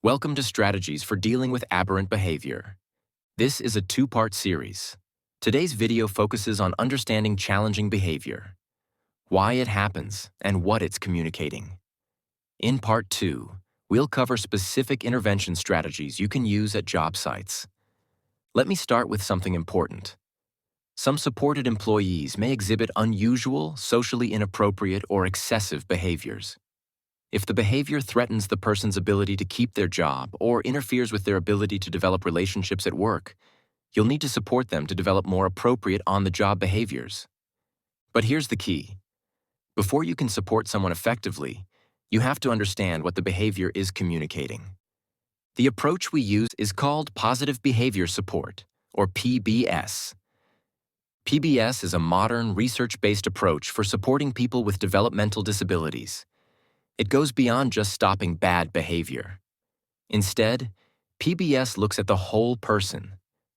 Welcome to Strategies for Dealing with Aberrant Behavior. This is a two-part series. Today's video focuses on understanding challenging behavior, why it happens, and what it's communicating. In Part 2, we'll cover specific intervention strategies you can use at job sites. Let me start with something important. Some supported employees may exhibit unusual, socially inappropriate, or excessive behaviors. If the behavior threatens the person's ability to keep their job or interferes with their ability to develop relationships at work, you'll need to support them to develop more appropriate on-the-job behaviors. But here's the key. Before you can support someone effectively, you have to understand what the behavior is communicating. The approach we use is called Positive Behavior Support, or PBS. PBS is a modern, research-based approach for supporting people with developmental disabilities. It goes beyond just stopping bad behavior. Instead, PBS looks at the whole person,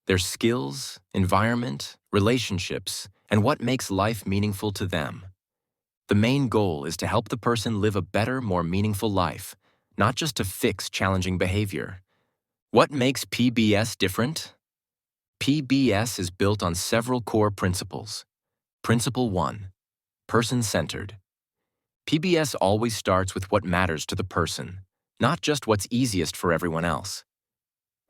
their skills, environment, relationships, and what makes life meaningful to them. The main goal is to help the person live a better, more meaningful life, not just to fix challenging behavior. What makes PBS different? PBS is built on several core principles. Principle 1. Person-centered. PBS always starts with what matters to the person, not just what's easiest for everyone else.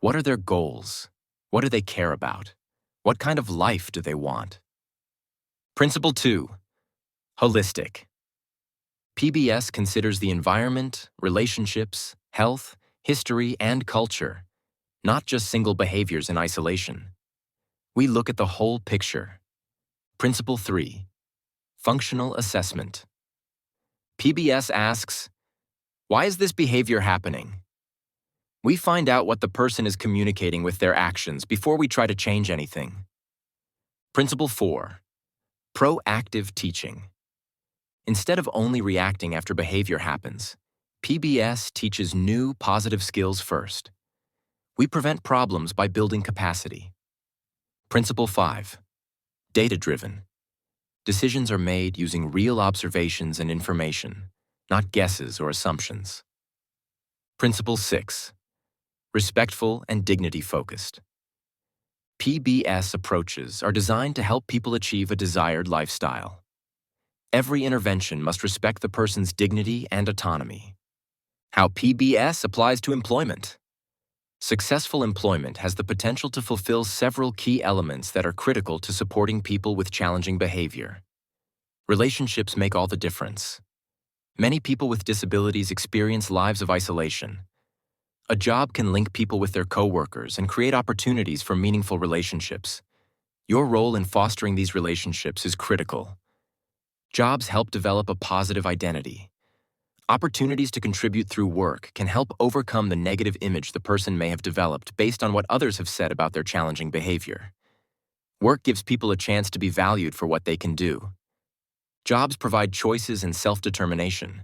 What are their goals? What do they care about? What kind of life do they want? Principle 2. Holistic. PBS considers the environment, relationships, health, history, and culture, not just single behaviors in isolation. We look at the whole picture. Principle 3. Functional assessment. PBS asks, why is this behavior happening? We find out what the person is communicating with their actions before we try to change anything. Principle 4. Proactive teaching. Instead of only reacting after behavior happens, PBS teaches new positive skills first. We prevent problems by building capacity. Principle 5. Data-driven. Decisions are made using real observations and information, not guesses or assumptions. Principle 6. Respectful and dignity-focused. PBS approaches are designed to help people achieve a desired lifestyle. Every intervention must respect the person's dignity and autonomy. How PBS applies to employment. Successful employment has the potential to fulfill several key elements that are critical to supporting people with challenging behavior. Relationships make all the difference. Many people with disabilities experience lives of isolation. A job can link people with their coworkers and create opportunities for meaningful relationships. Your role in fostering these relationships is critical. Jobs help develop a positive identity. Opportunities to contribute through work can help overcome the negative image the person may have developed based on what others have said about their challenging behavior. Work gives people a chance to be valued for what they can do. Jobs provide choices and self-determination.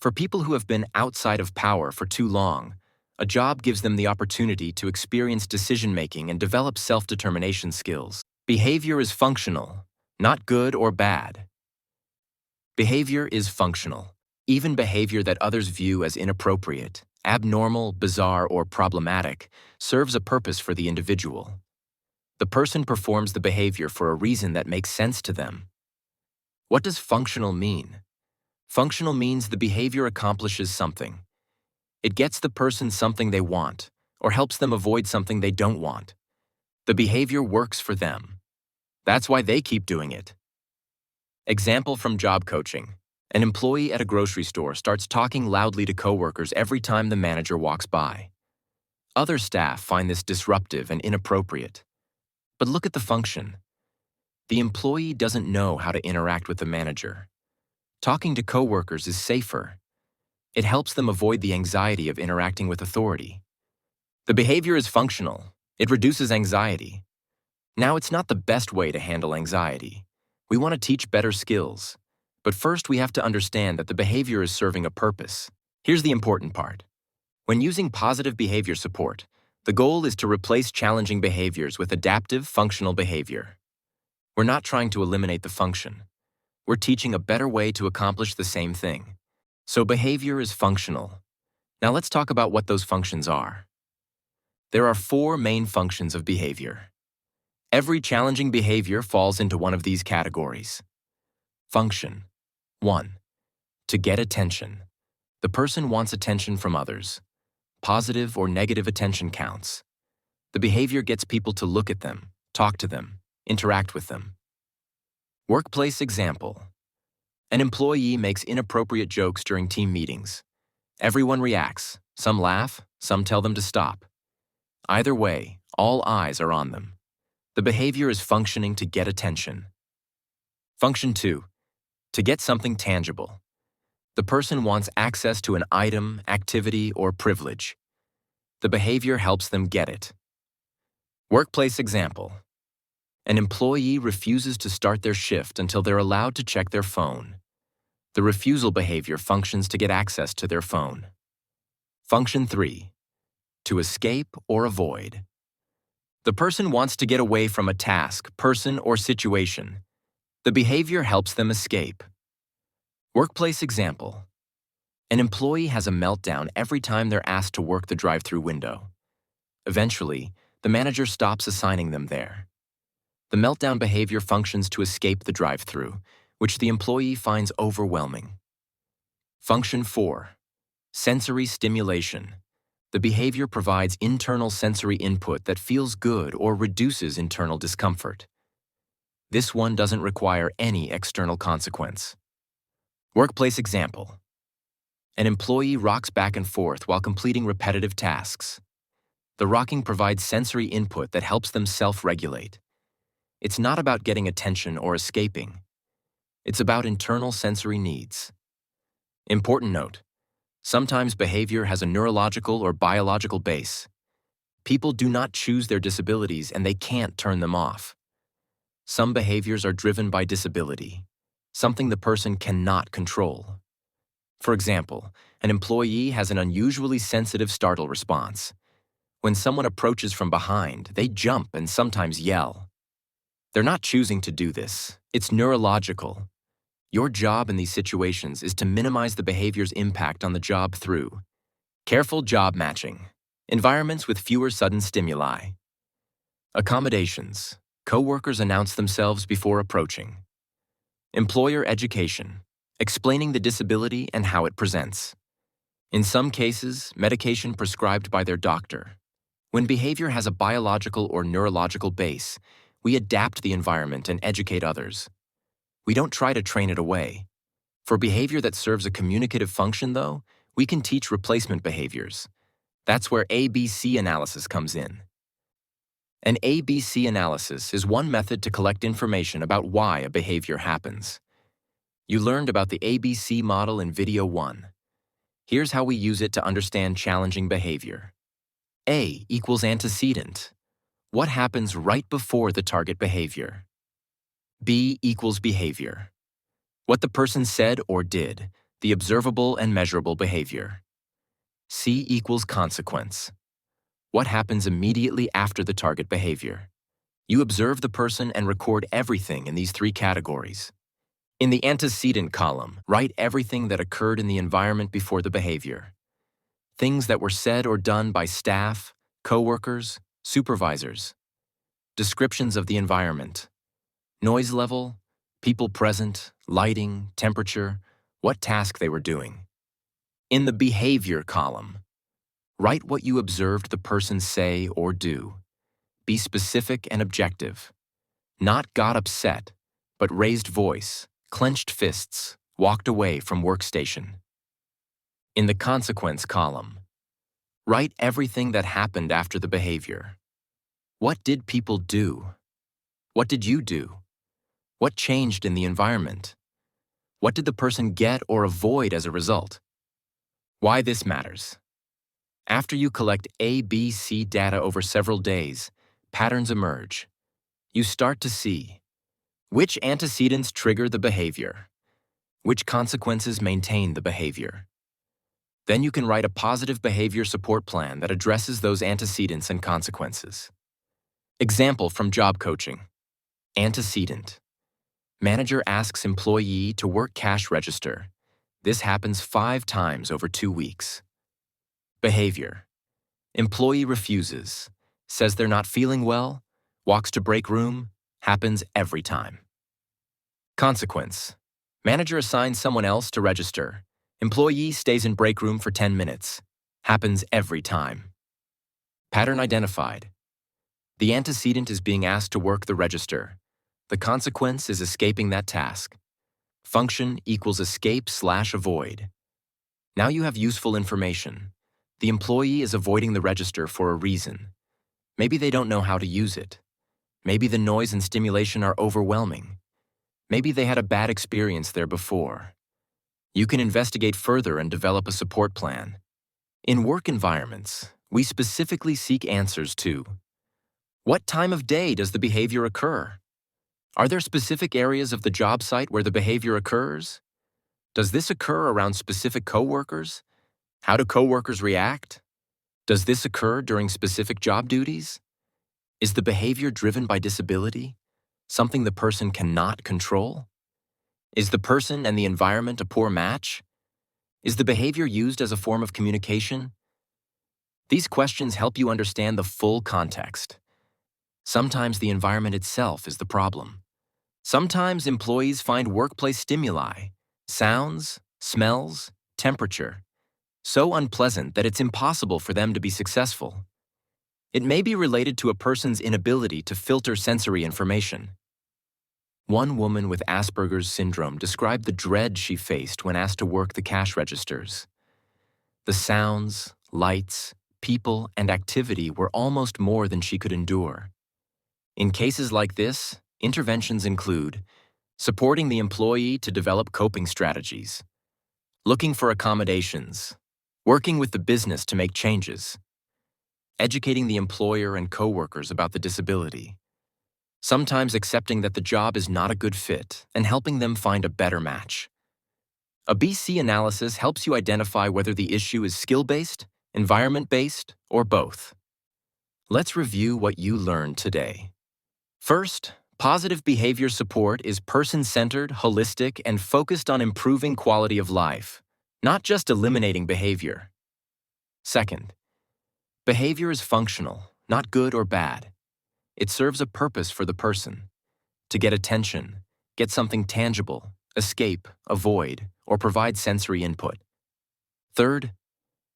For people who have been outside of power for too long, a job gives them the opportunity to experience decision-making and develop self-determination skills. Behavior is functional, not good or bad. Behavior is functional. Even behavior that others view as inappropriate, abnormal, bizarre, or problematic serves a purpose for the individual. The person performs the behavior for a reason that makes sense to them. What does functional mean? Functional means the behavior accomplishes something. It gets the person something they want, or helps them avoid something they don't want. The behavior works for them. That's why they keep doing it. Example from job coaching. An employee at a grocery store starts talking loudly to coworkers every time the manager walks by. Other staff find this disruptive and inappropriate. But look at the function. The employee doesn't know how to interact with the manager. Talking to coworkers is safer. It helps them avoid the anxiety of interacting with authority. The behavior is functional. It reduces anxiety. Now, it's not the best way to handle anxiety. We want to teach better skills. But first, we have to understand that the behavior is serving a purpose. Here's the important part. When using positive behavior support, the goal is to replace challenging behaviors with adaptive, functional behavior. We're not trying to eliminate the function. We're teaching a better way to accomplish the same thing. So behavior is functional. Now let's talk about what those functions are. There are 4 main functions of behavior. Every challenging behavior falls into one of these categories. Function 1. To get attention. The person wants attention from others. Positive or negative attention counts. The behavior gets people to look at them, talk to them, interact with them. Workplace example. An employee makes inappropriate jokes during team meetings. Everyone reacts. Some laugh, some tell them to stop. Either way, all eyes are on them. The behavior is functioning to get attention. Function 2. To get something tangible. The person wants access to an item, activity, or privilege. The behavior helps them get it. Workplace example. An employee refuses to start their shift until they're allowed to check their phone. The refusal behavior functions to get access to their phone. Function 3. To escape or avoid. The person wants to get away from a task, person, or situation. The behavior helps them escape. Workplace example. An employee has a meltdown every time they're asked to work the drive-through window. Eventually, the manager stops assigning them there. The meltdown behavior functions to escape the drive-through, which the employee finds overwhelming. Function 4. Sensory stimulation. The behavior provides internal sensory input that feels good or reduces internal discomfort. This one doesn't require any external consequence. Workplace example. An employee rocks back and forth while completing repetitive tasks. The rocking provides sensory input that helps them self-regulate. It's not about getting attention or escaping. It's about internal sensory needs. Important note: sometimes behavior has a neurological or biological base. People do not choose their disabilities and they can't turn them off. Some behaviors are driven by disability, something the person cannot control. For example, an employee has an unusually sensitive startle response. When someone approaches from behind, they jump and sometimes yell. They're not choosing to do this. It's neurological. Your job in these situations is to minimize the behavior's impact on the job through careful job matching, environments with fewer sudden stimuli, accommodations, coworkers announce themselves before approaching, employer education, explaining the disability and how it presents. In some cases, medication prescribed by their doctor. When behavior has a biological or neurological base, we adapt the environment and educate others. We don't try to train it away. For behavior that serves a communicative function, though, we can teach replacement behaviors. That's where ABC analysis comes in. An ABC analysis is one method to collect information about why a behavior happens. You learned about the ABC model in Video 1. Here's how we use it to understand challenging behavior. A equals antecedent. What happens right before the target behavior? B equals behavior. What the person said or did, the observable and measurable behavior. C equals consequence. What happens immediately after the target behavior? You observe the person and record everything in these 3 categories. In the antecedent column, write everything that occurred in the environment before the behavior. Things that were said or done by staff, coworkers, supervisors. Descriptions of the environment. Noise level, people present, lighting, temperature, what task they were doing. In the behavior column, write what you observed the person say or do. Be specific and objective. Not got upset, but raised voice, clenched fists, walked away from workstation. In the consequence column, write everything that happened after the behavior. What did people do? What did you do? What changed in the environment? What did the person get or avoid as a result? Why this matters. After you collect A, B, C data over several days, patterns emerge. You start to see which antecedents trigger the behavior, which consequences maintain the behavior. Then you can write a positive behavior support plan that addresses those antecedents and consequences. Example from job coaching. Antecedent. Manager asks employee to work cash register. This happens 5 times over 2 weeks. Behavior. Employee refuses, says they're not feeling well, walks to break room, happens every time. Consequence. Manager assigns someone else to register. Employee stays in break room for 10 minutes. Happens every time. Pattern identified. The antecedent is being asked to work the register. The consequence is escaping that task. Function equals escape/avoid. Now you have useful information. The employee is avoiding the register for a reason. Maybe they don't know how to use it. Maybe the noise and stimulation are overwhelming. Maybe they had a bad experience there before. You can investigate further and develop a support plan. In work environments, we specifically seek answers to: what time of day does the behavior occur? Are there specific areas of the job site where the behavior occurs? Does this occur around specific coworkers? How do coworkers react? Does this occur during specific job duties? Is the behavior driven by disability, something the person cannot control? Is the person and the environment a poor match? Is the behavior used as a form of communication? These questions help you understand the full context. Sometimes the environment itself is the problem. Sometimes employees find workplace stimuli, sounds, smells, temperature, so unpleasant that it's impossible for them to be successful. It may be related to a person's inability to filter sensory information. One woman with Asperger's syndrome described the dread she faced when asked to work the cash registers. The sounds, lights, people, and activity were almost more than she could endure. In cases like this, interventions include supporting the employee to develop coping strategies, looking for accommodations, working with the business to make changes, educating the employer and coworkers about the disability, sometimes accepting that the job is not a good fit and helping them find a better match. A BC analysis helps you identify whether the issue is skill-based, environment-based, or both. Let's review what you learned today. First, positive behavior support is person-centered, holistic, and focused on improving quality of life, not just eliminating behavior. Second, behavior is functional, not good or bad. It serves a purpose for the person: to get attention, get something tangible, escape, avoid, or provide sensory input. Third,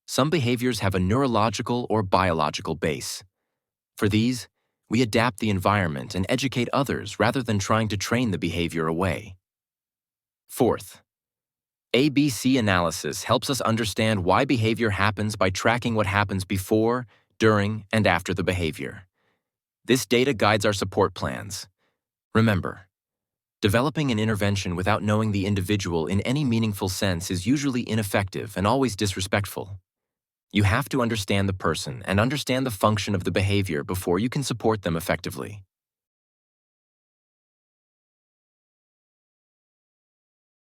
some behaviors have a neurological or biological base. For these, we adapt the environment and educate others rather than trying to train the behavior away. Fourth, ABC analysis helps us understand why behavior happens by tracking what happens before, during, and after the behavior. This data guides our support plans. Remember, developing an intervention without knowing the individual in any meaningful sense is usually ineffective and always disrespectful. You have to understand the person and understand the function of the behavior before you can support them effectively.